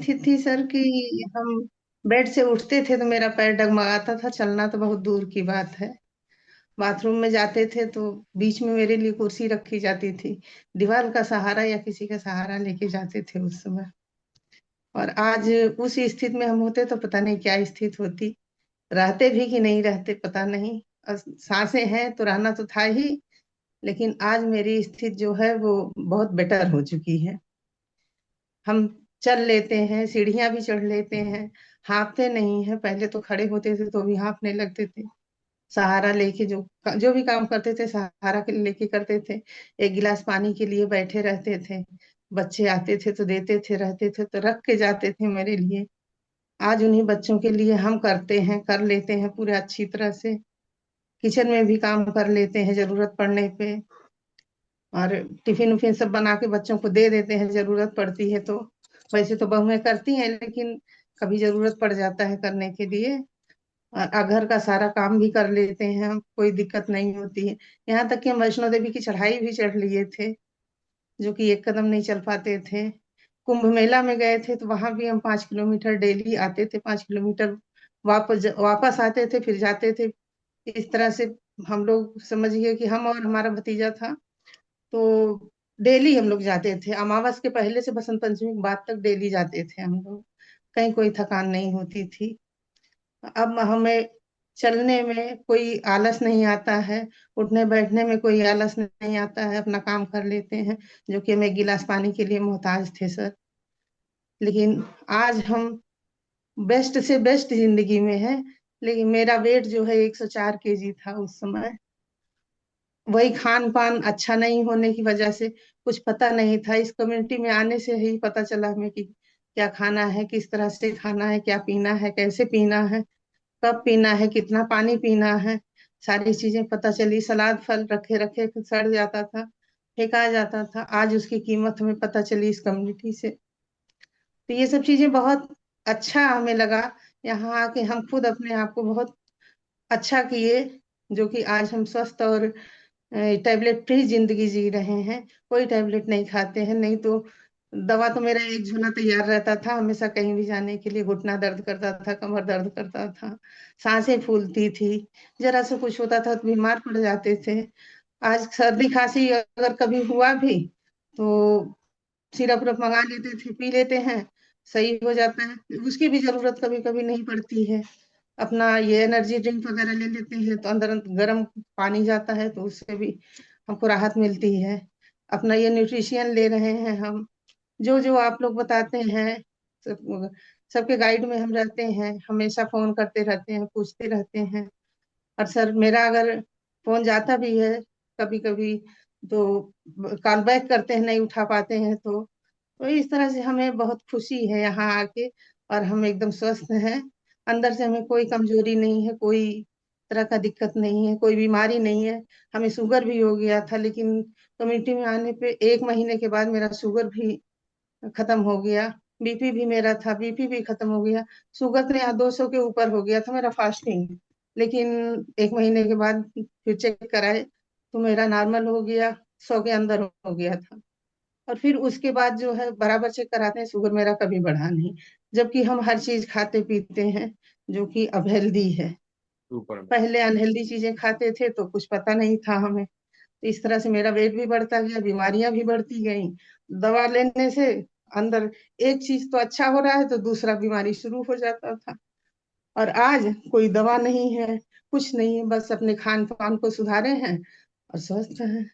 स्थिति थी सर कि हम बेड से उठते थे तो मेरा पैर डगमगाता था, चलना तो बहुत दूर की बात है। बाथरूम में जाते थे तो बीच में मेरे लिए कुर्सी रखी जाती थी। दीवार का सहारा या किसी का सहारा लेके जाते थे उस समय। और आज उस स्थिति में हम होते तो पता नहीं क्या स्थिति होती। रहते भी कि नहीं रहते पता नहीं। सांसें हैं तो रहना तो था ही। लेकिन आज मेरी स्थिति जो है वो बहुत बेटर हो चुकी है। हम चल लेते हैं, सीढ़ियां भी चढ़ लेते हैं। हाँफते नहीं है, पहले तो खड़े होते थे तो भी हाँफने लगते थे। सहारा लेके जो जो भी काम करते थे सहारा के लेके करते थे। एक गिलास पानी के लिए बैठे रहते थे। बच्चे आते थे तो देते थे, रहते थे तो रख के जाते थे मेरे लिए। आज उन्हीं बच्चों के लिए हम करते हैं, कर लेते हैं पूरे अच्छी तरह से। किचन में भी काम कर लेते हैं जरूरत पड़ने पे। और टिफिन उफिन सब बना के बच्चों को दे देते हैं जरूरत पड़ती है तो। वैसे तो बहुएं करती हैं लेकिन कभी जरूरत पड़ जाता है करने के लिए। और घर का सारा काम भी कर लेते हैं हम, कोई दिक्कत नहीं होती है। यहाँ तक कि हम वैष्णो देवी की चढ़ाई भी चढ़ लिए थे, जो कि एक कदम नहीं चल पाते थे। कुंभ मेला में गए थे तो वहां भी हम 5 किलोमीटर डेली आते थे, 5 किलोमीटर वापस वापस आते थे, फिर जाते थे। इस तरह से हम लोग समझिए कि हम और हमारा भतीजा था तो डेली हम लोग जाते थे। अमावस के पहले से बसंत पंचमी के बाद तक डेली जाते थे हम लोग। कहीं कोई थकान नहीं होती थी। अब हमें चलने में कोई आलस नहीं आता है। उठने बैठने में कोई आलस नहीं आता है, अपना काम कर लेते हैं। जो कि हम एक गिलास पानी के लिए मोहताज थे सर। लेकिन आज हम बेस्ट से बेस्ट जिंदगी में है। लेकिन मेरा वेट जो है 104 केजी था उस समय। वही खान पान अच्छा नहीं होने की वजह से कुछ पता नहीं था। इस कम्युनिटी में आने से ही पता चला हमें कि क्या खाना है, किस तरह से खाना है, क्या पीना है, कैसे पीना है, कब पीना है, कितना पानी पीना है। सारी चीजें पता चली। सलाद फल रखे रखे सड़ जाता था, फेंका जाता था। आज उसकी कीमत हमें पता चली इस कम्युनिटी से। तो ये सब चीजें बहुत अच्छा हमें लगा। यहाँ आके हम खुद अपने आप को बहुत अच्छा किए। जो कि आज हम स्वस्थ और टैबलेट फ्री जिंदगी जी रहे हैं। कोई टैबलेट नहीं खाते हैं, नहीं तो दवा तो मेरा एक झोला तैयार रहता था हमेशा कहीं भी जाने के लिए। घुटना दर्द करता था, कमर दर्द करता था, सांसें फूलती थी, जरा सा कुछ होता था तो बीमार पड़ जाते थे। आज सर्दी खांसी अगर कभी हुआ भी तो सिरप उरप मंगा लेते थे, पी लेते हैं, सही हो जाता है। उसकी भी जरूरत कभी कभी नहीं पड़ती है। अपना ये एनर्जी ड्रिंक वगैरह ले लेते हैं तो अंदर गर्म पानी जाता है तो उससे भी हमको राहत मिलती है। अपना ये न्यूट्रिशियन ले रहे हैं हम, जो जो आप लोग बताते हैं। सब सबके गाइड में हम रहते हैं, हमेशा फोन करते रहते हैं, पूछते रहते हैं। और सर मेरा अगर फोन जाता भी है कभी कभी तो कॉल बैक करते हैं, नहीं उठा पाते हैं तो इस तरह से हमें बहुत खुशी है यहाँ आके। और हम एकदम स्वस्थ हैं। अंदर से हमें कोई कमजोरी नहीं है, कोई तरह का दिक्कत नहीं है, कोई बीमारी नहीं है। हमें शुगर भी हो गया था लेकिन कम्युनिटी में आने पे 1 महीने के बाद मेरा शुगर भी खत्म हो गया। बीपी भी मेरा था, बीपी भी खत्म हो गया। शुगर तो यहाँ 200 के ऊपर हो गया था मेरा फास्टिंग। लेकिन 1 महीने के बाद फिर चेक कराए तो मेरा नॉर्मल हो गया, 100 के अंदर हो गया था। और फिर उसके बाद जो है बराबर चेक कराते हैं, शुगर मेरा कभी बढ़ा नहीं। जबकि हम हर चीज खाते पीते हैं जो कि अब हेल्दी है। सुपर। पहले अनहेल्दी चीजें खाते थे तो कुछ पता नहीं था हमें। तो इस तरह से मेरा वेट भी बढ़ता गया, बीमारियां भी बढ़ती गई। दवा लेने से अंदर एक चीज तो अच्छा हो रहा है तो दूसरा बीमारी शुरू हो जाता था। और आज कोई दवा नहीं है, कुछ नहीं है, बस अपने खान पान को सुधारे हैं और स्वस्थ हैं।